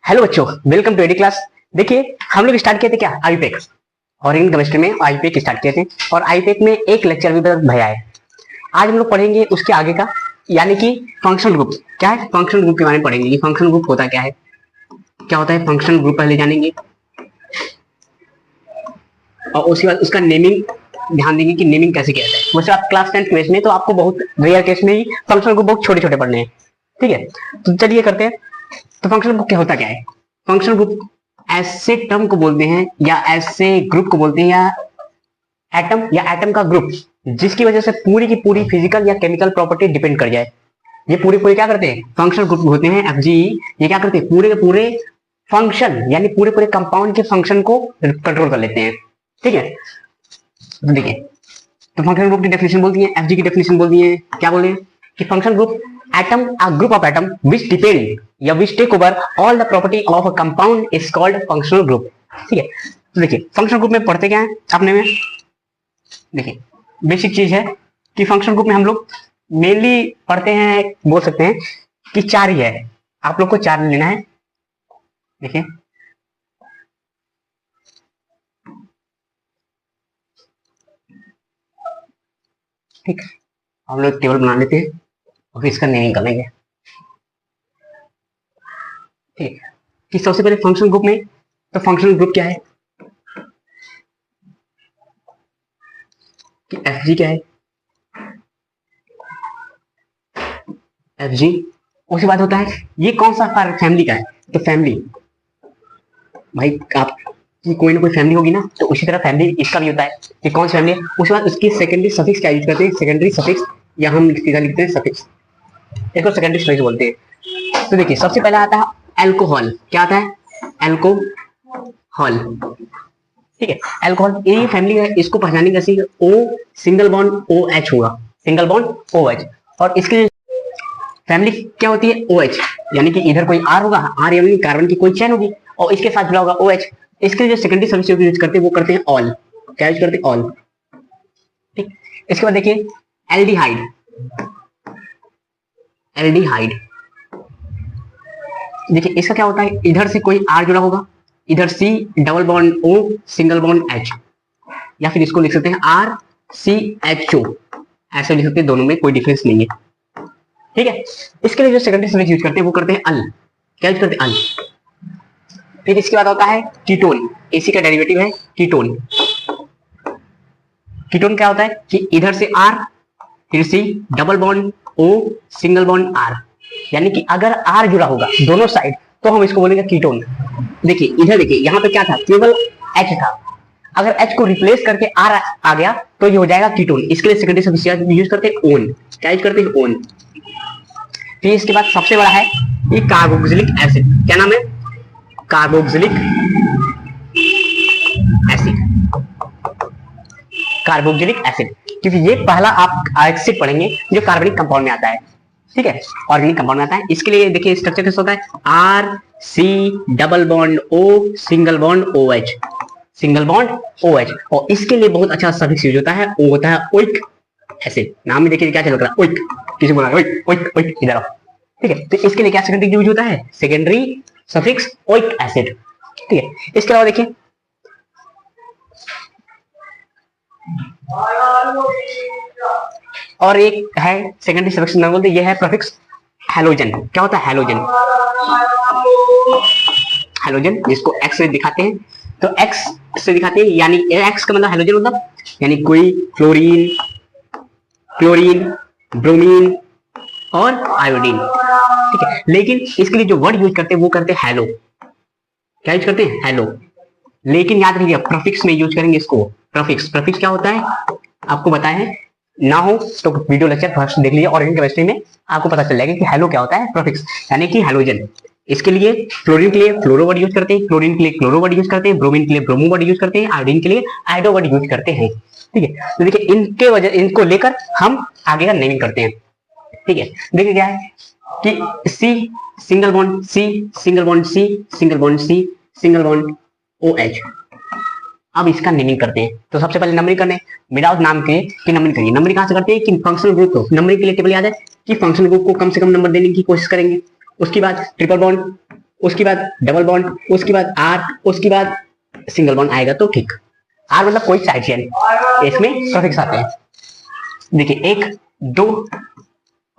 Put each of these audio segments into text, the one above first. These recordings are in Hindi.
हेलो बच्चों, वेलकम टू एडी क्लास। देखिए, हम लोग स्टार्ट किए थे क्या आईपेक, और इन केमिस्ट्री में आईपेक स्टार्ट किए थे और आईपेक में एक लेक्चर भी भैया है। आज हम लोग पढ़ेंगे उसके आगे का, यानी कि फंक्शनल ग्रुप। क्या है फंक्शनल ग्रुप के बारे में पढ़ेंगे। फंक्शनल ग्रुप होता क्या है, क्या होता है फंक्शनल ग्रुप पहले जानेंगे, और उसके बाद उसका नेमिंग ध्यान देंगे कि नेमिंग कैसे किया जाता है। वैसे आप क्लास 10 केस में तो आपको बहुत रेयर केस में ही फंक्शनल ग्रुप बहुत छोटे छोटे पढ़ने हैं, ठीक है। तो चलिए करते हैं। तो फंक्शनल ग्रुप क्या होता क्या है। फंक्शनल ग्रुप ऐसे टर्म को बोलते हैं या ऐसे ग्रुप को बोलते हैं या एटम का ग्रुप जिसकी वजह से पूरी की पूरी फिजिकल या केमिकल प्रॉपर्टी डिपेंड कर जाए। ये पूरे पूरे क्या करते हैं, फंक्शनल ग्रुप होते हैं एफजी। ये क्या करते हैं, पूरे के पूरे फंक्शन यानी पूरे पूरे कंपाउंड के फंक्शन को कंट्रोल कर लेते हैं, ठीक है। तो देखिए, तो फंक्शनल ग्रुप की डेफिनेशन बोलती है, एफजी की डेफिनेशन बोलती है, क्या बोले कि functional group atom, a group of atom which depend या which take over all the property of a compound is called functional group, ठीक है। तो देखिए, फंक्शनल ग्रुप में पढ़ते क्या है अपने में। देखिए, बेसिक चीज है कि फंक्शनल ग्रुप में हम लोग मेनली पढ़ते हैं, बोल सकते हैं कि चार ही है। आप लोग को चार लेना है। देखिए, ठीक, हम लोग टेबल बना लेते हैं और इसका नेमिंग करेंगे, ठीक है। कि सबसे पहले फंक्शनल ग्रुप में, तो फंक्शनल ग्रुप क्या है कि एफजी क्या है, एफजी। उसके बाद होता है ये कौन सा फैमिली का है, तो फैमिली भाई आप की कोई ना कोई फैमिली होगी ना, तो उसी तरह फैमिली इसका भी होता है कि कौन सी फैमिली है। उसके बाद उसकी सेकेंडरी सफिक्स क्या यूज करते हैं, सेकेंडरी सफिक्स, या हम सीधा लिखते हैं सफिक्स, इसको सेकेंडरी सफिक्स बोलते हैं। तो देखिए, सबसे पहला आता है एल्कोहल। क्या आता है, एल्कोहल, ठीक है। एल्कोहल ये फैमिली है, इसको पहचानेंगे कैसे, O single bond O H होगा, सिंगल बॉन्ड ओ एच। और इसकी फैमिली क्या होती है, ओ एच, यानी कि इधर कोई आर होगा, आर यानी कार्बन की कोई चेन होगी और इसके साथ जुड़ा होगा ओ एच। इसके लिए जो सेकेंडरी सफिक्स यूज करते हैं वो करते हैं ऑल। क्या यूज करते हैं, ऑल, ठीक। इसके बाद देखिए एल्डिहाइड, एल्डिहाइड। देखिए, इसका क्या होता है, इधर से कोई आर जुड़ा होगा, इधर C double bond O single bond H, या फिर इसको लिख सकते हैं आर सी एच ओ, ऐसे लिख सकते हैं, दोनों में कोई डिफरेंस नहीं है, ठीक है। इसके लिए जो सेकेंडरी सफिक्स यूज करते हैं वो करते हैं अल। क्या यूज करते हैं, अल। फिर इसके बाद होता है कीटोन, इसी का डेरिवेटिव है कीटोन। कीटोन क्या होता है कि इधर से आर फिर C double bond O single bond R, यानी कि अगर आर जुड़ा होगा दोनों साइड तो हम इसको बोलेंगे कीटोन। देखिए इधर, देखिए यहाँ पे क्या था, केवल एच था, अगर एच को रिप्लेस करके आर आ गया तो ये हो जाएगा कीटोन। इसके लिए सेकेंडरी सफिक्स यूज करते हैं ओन। क्या यूज करते हैं, ओन। फिर इसके बाद सबसे बड़ा है ये कार्बोक्सिलिक एसिड। क्या नाम है, कार्बोक्सिलिक एसिड, कार्बोक्सिलिक एसिड, क्योंकि ये पहला आप एसिड पढ़ेंगे जो कार्बनिक कंपाउंड में आता है, ठीक है, ऑर्गेनिक कंपाउंड में आता है। इसके लिए देखिए स्ट्रक्चर कैसे होता है, R C double bond O single bond O H, single bond O H. और इसके लिए बहुत अच्छा सफिक्स यूज होता है, वो होता है ओइक एसिड। नाम में देखिए क्या चल रहा है, ओइक, किसी बोला ओइक ओइक ओइक, इधर आओ, ठीक है। तो इसके लिए क्या सेकेंडरी यूज होता है, सेकेंडरी सफिक्स ओइक एसिड, ठीक है। इसके अलावा देखिए और एक है सेकेंडरी सफिक्स नाम बोलते हैं, ये है प्रीफिक्स हैलोजन। क्या होता है, हैलोजन, हैलोजन जिसको एक्स से दिखाते हैं, तो एक्स से दिखाते हैं, यानी एक्स का मतलब हैलोजन मतलब यानी कोई फ्लोरीन, क्लोरीन, ब्रोमीन और आयोडीन, ठीक है। लेकिन इसके लिए जो वर्ड यूज करते हैं वो करते हैं हैलो। क्या यूज करते हैं, हैलो। लेकिन याद रखिए प्रीफिक्स में यूज करेंगे इसको, प्रीफिक्स। प्रीफिक्स क्या होता है आपको बताया है, ना हो तो वीडियो लेक्चर फर्स्ट देख लीजिए, ऑर्गेनिक केमिस्ट्री में आपको पता चल जाएगा कि हैलो क्या होता है, प्रीफिक्स यानी कि हैलोजन। इसके लिए फ्लोरीन के लिए फ्लोरो वर्ड यूज करते हैं, क्लोरीन के लिए क्लोरो वर्ड यूज करते हैं, ब्रोमीन के लिए ब्रोमो वर्ड यूज करते हैं, आयोडीन के लिए आयोडो वर्ड यूज करते हैं, ठीक है। तो देखिए इनके वजह, इनको लेकर हम आगे का नेमिंग करते हैं, ठीक है। देखिए क्या है कि C single bond C single bond C single bond C single bond O H. अब इसका नेमिंग करते हैं, तो सबसे पहले नंबरिंग करने, विदाउट नाम के कि नंबरिंग करिए। नंबरिंग कहां से करते हैं कि फंक्शनल ग्रुप को, नंबरिंग के लिए टेबल याद है कि फंक्शनल ग्रुप को कम से कम नंबर देने की कोशिश करेंगे। उसके बाद ट्रिपल बॉन्ड उसके बाद डबल बॉन्ड, उसके बाद आर, उसके बाद सिंगल बॉन्ड आएगा तो ठीक। आर मतलब कोई साइड चेन, इसमें सफिक्स आते हैं। देखिए 1 2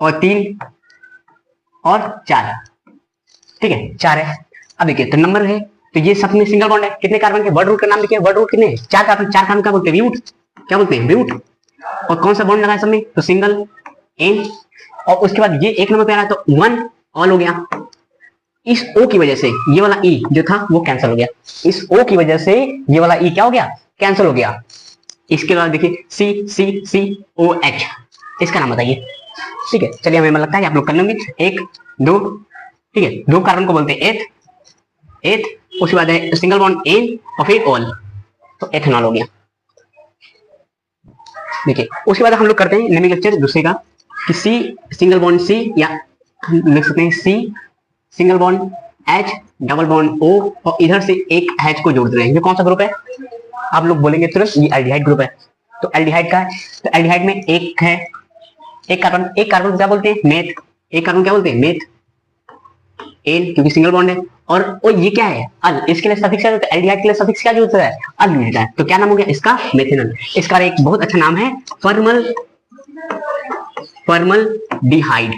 और 3 और 4, ठीक है 4 है। अब देखिए तो नंबर है, तो ये सब में सिंगल बॉन्ड है। कितने कार्बन के? वर्ड रूट का नाम देखिए, वर्ड रूट कितने? 4 कार्बन। 4 कार्बन क्या बोलते हैं? ब्यूट। क्या बोलते हैं? ब्यूट। और कौन सा बॉन्ड लगा है सब में? तो सिंगल एन। और उसके बाद ये एक नंबर पे आ रहा है तो 1 ऑल हो गया। इस ओ की वजह से ये वाला ई जो था वो कैंसिल हो गया। इस ओ की वजह से ये वाला ई क्या हो गया? कैंसिल हो गया। इसके बाद देखिए सी सी सी ओ एच, इसका नाम बताइए। ठीक है चलिए, हमें लगता है आप लोग कर लेंगे। 1 2, ठीक है 2 कार्बन को बोलते हैं एथ। उसके बाद है सिंगल बॉन्ड एन और फिर ऑल, तो एथेनॉल हो गया। देखिए उसके बाद हम लोग करते हैं नेमिंग लेक्चर दूसरे का, कि सी सिंगल बॉन्ड सी, या हम लिख सकते हैं C single bond H double bond O, और इधर से एक एच को जोड़ दे रहे हैं। ये कौन सा ग्रुप है? आप लोग बोलेंगे तुरंत ये एल्डिहाइड ग्रुप है। तो एल्डिहाइड का है, तो एल्डिहाइड में एक है, एक कार्बन। एक कार्बन क्या बोलते हैं? मेथ। एक कार्बन क्या बोलते हैं? मेथ। एन क्योंकि सिंगल बॉन्ड है। और ये क्या है? अल। इसके लिए सफिक्स क्या होता है? एल्डिहाइड के लिए सफिक्स क्या होता है? अल मिलता है। तो क्या नाम हो गया इसका? मेथेनॉल। इसका एक बहुत अच्छा नाम है फॉर्मलडिहाइड।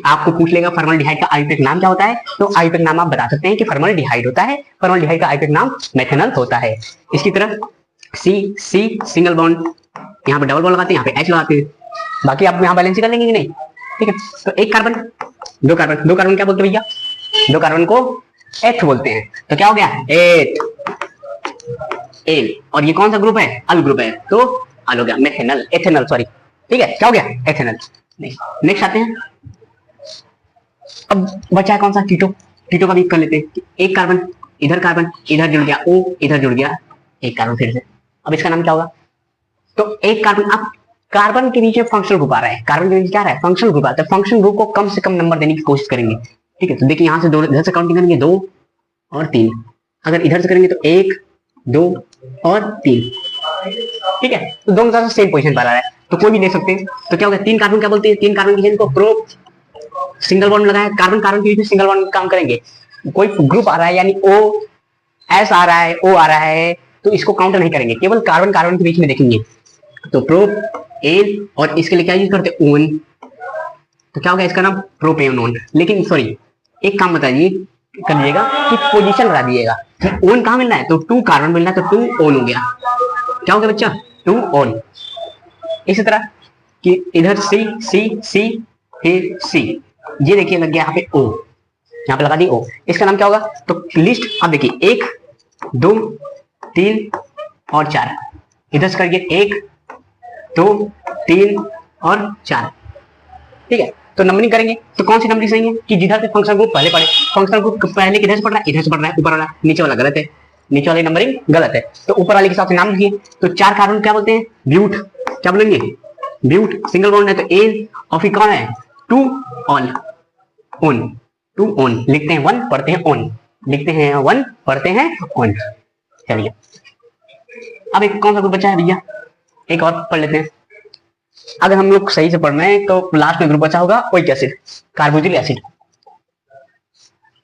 आपको पूछ लेगा फॉर्मलडिहाइड का आयुर्वेदिक नाम क्या होता है, तो आयुर्वेदिक नाम आप बता सकते हैं कि फॉर्मलडिहाइड होता है। फॉर्मलडिहाइड का आयुर्वेदिक नाम मेथेनॉल होता है। इसकी तरह सी सी सिंगल बॉन्ड, यहाँ पे डबल बॉन्ड लगाते हैं, यहाँ पे एच लगाते हैं। बाकी आप यहाँ बैलेंस कर लेंगे कि नहीं? ठीक है, तो एक कार्बन, दो कार्बन क्या बोलते हैं भैया? 2 कार्बन को एथ बोलते हैं। तो क्या हो गया? एथ एन। और ये कौन सा ग्रुप है? अल ग्रुप है, तो अल हो गया। मेथेनॉल, एथेनॉल सॉरी, ठीक है क्या हो गया? एथेनॉल। नेक्स्ट आते हैं, अब बचा है कौन सा? कीटो। कीटो का भी कर लेते हैं। एक कार्बन इधर जुड़ गया ओ, इधर जुड़ गया एक कार्बन फिर से। अब इसका नाम क्या होगा? तो एक कार्बन, अब कार्बन के नीचे फंक्शनल ग्रुप आ रहा है, कार्बन के नीचे क्या आ रहा है? फंक्शनल ग्रुप आता है। फंक्शनल ग्रुप को कम से कम नंबर देने की कोशिश करेंगे। ठीक है, तो देखिए यहां से दो, इधर से काउंटिंग करेंगे 2 और 3, अगर इधर से करेंगे तो 1 2 और 3। ठीक है, तो दोनों तरफ सेम पोजीशन पर आ रहा है, तो कोई भी ले सकते हैं। तो क्या होगा? 3 कार्बन क्या बोलते हैं? 3 कार्बन की चेन को प्रो सिंगल बॉन्ड लगाया, कार्बन कार्बन के बीच में सिंगल बॉन्ड काम करेंगे। कोई ग्रुप आ रहा है यानी ओ एस आ रहा है, ओ आ रहा है, तो इसको काउंट नहीं करेंगे, केवल कार्बन कार्बन के बीच में देखेंगे। तो प्रो एन, और इसके लिए क्या यूज करते हैं? ओन। तो क्या होगा इसका नाम? प्रोपेनोन। लेकिन सॉरी, एक काम बताइए कर लीजिएगा कि पोजीशन लगा दीजिएगा कि ओन कहां मिल रहा है, तो 2 कार्बन मिल रहा है, तो 2 ओन हो गया। क्या हो गया बच्चा? 2 ओन। इसी तरह कि इधर सी सी सी फिर सी, ये देखिए लग गया यहाँ पे ओ, यहाँ पे लगा दी ओ। इसका नाम क्या होगा? तो लिस्ट अब देखिए 1 2 3 और 4, इधर से करके 1 2 3 और 4। ठीक है, तो नंबरिंग करेंगे तो कौन सी नंबरिंग सही है? कि जिधर से फंक्शनल ग्रुप पहले पढ़े, फंक्शनल ग्रुप पहले किधर से पढ़ रहा है? इधर से पढ़ रहा है, ऊपर वाला, नीचे वाला गलत है, नीचे वाली नंबरिंग गलत है, तो ऊपर वाले के हिसाब से नाम लिखिए। तो 4 कार्बन क्या बोलते हैं? ब्यूट। क्या बोलेंगे? ब्यूट। सिंगल बॉन्ड है तो एन, और फिर कौन है? 2 ऑन ओन, 2 ऑन लिखते हैं, 1 पढ़ते हैं ऑन, लिखते हैं 1 पढ़ते हैं ऑन। चलिए अब एक कौन सा ग्रुप बचा है भैया? एक और पढ़ लेते हैं। अगर हम लोग सही से पढ़ रहे हैं तो लास्ट में ग्रुप बचा होगा ओइक एसिड, कार्बोक्सिलिक एसिड।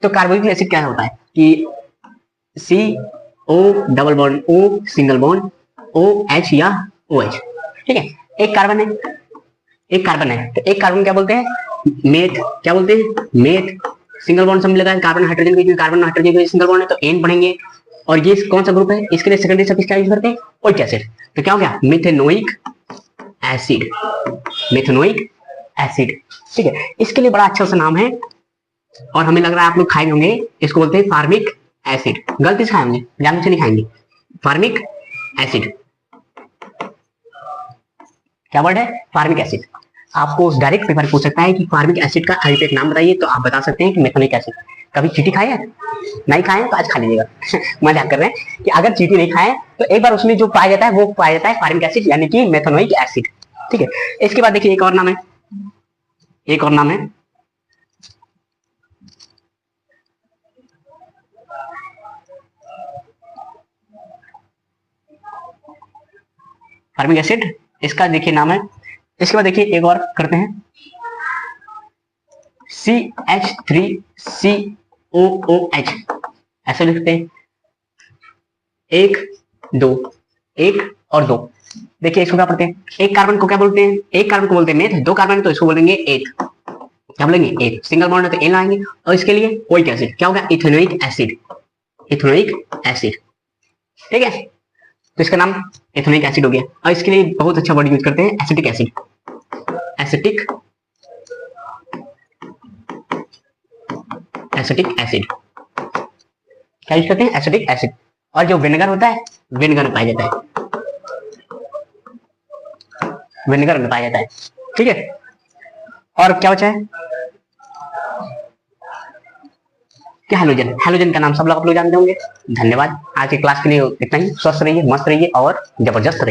तो कार्बोक्सिलिक एसिड क्या होता है कि C O double bond O single bond O H या ओ एच। ठीक है, एक कार्बन है, तो एक कार्बन क्या बोलते हैं? मेथ। क्या बोलते हैं? मेथ। सिंगल बॉन्ड समझ लगा है, कार्बन हाइड्रोजन के बीच, कार्बन हाइड्रोजन के सिंगल बॉन्ड है तो एन पढ़ेंगे। और ये कौन सा ग्रुप है? इसके लिए सेकेंडरी सफिक्स क्या यूज करते हैं? Oic acid. तो क्या हो गया? Methanoic acid, methanoic acid. ठीक है, इसके लिए बड़ा अच्छा सा नाम है, और हमें लग रहा है आप लोग खाए होंगे, इसको बोलते हैं फार्मिक एसिड। गलती से खाए होंगे, जानबूझ से नहीं खाएंगे। फार्मिक एसिड, क्या वर्ड है? Formic acid. आपको डायरेक्ट पेपर पूछ सकता है कि फार्मिक एसिड का आयुर्वेदिक नाम बताइए, तो आप बता सकते हैं कि मेथेनोइक एसिड। कभी चीटी खाए है? नहीं खाए तो आज खा लीजिएगा। मजाक कर रहे हैं कि अगर चीटी नहीं खाए तो एक बार उसमें जो पाया जाता है वो पाया जाता है फार्मिक एसिड, यानी कि मेथेनोइक एसिड। ठीक है, इसके बाद देखिए एक और नाम है, फार्मिक एसिड, इसका देखिए नाम है। इसके बाद देखिए एक और करते हैं, CH3CO OOH ऐसे लिखते हैं, 1 2, 1 और 2। देखिए इसको क्या पढ़ते हैं, एक कार्बन को क्या बोलते हैं, एक कार्बन को बोलते हैं मेथ, 2 कार्बन तो इसको बोलेंगे एथ, क्या बोलेंगे एथ, सिंगल बॉन्ड है तो एन लाएंगे, और इसके लिए ओइक एसिड क्या होगा, इथेनोइक एसिड, इथेनोइक एसिड, ठीक है। तो इसका नाम इथेनोइक एसिड हो गया। और इसके लिए बहुत अच्छा वर्ड यूज करते हैं, acetic acid, acetic acetic acid, क्या यूज करते हैं, एसिटिक एसिड। और जो विनेगर होता है, विनेगर में पाया जाता है, विनेगर में पाया जाता है, ठीक है। और क्या बचा है, क्या हेलोजन, हेलोजन का नाम सब लोग आप लोग जानते होंगे। धन्यवाद, आज की क्लास के लिए इतना ही। स्वस्थ रहिए, मस्त रहिए और जबरदस्त रहिए।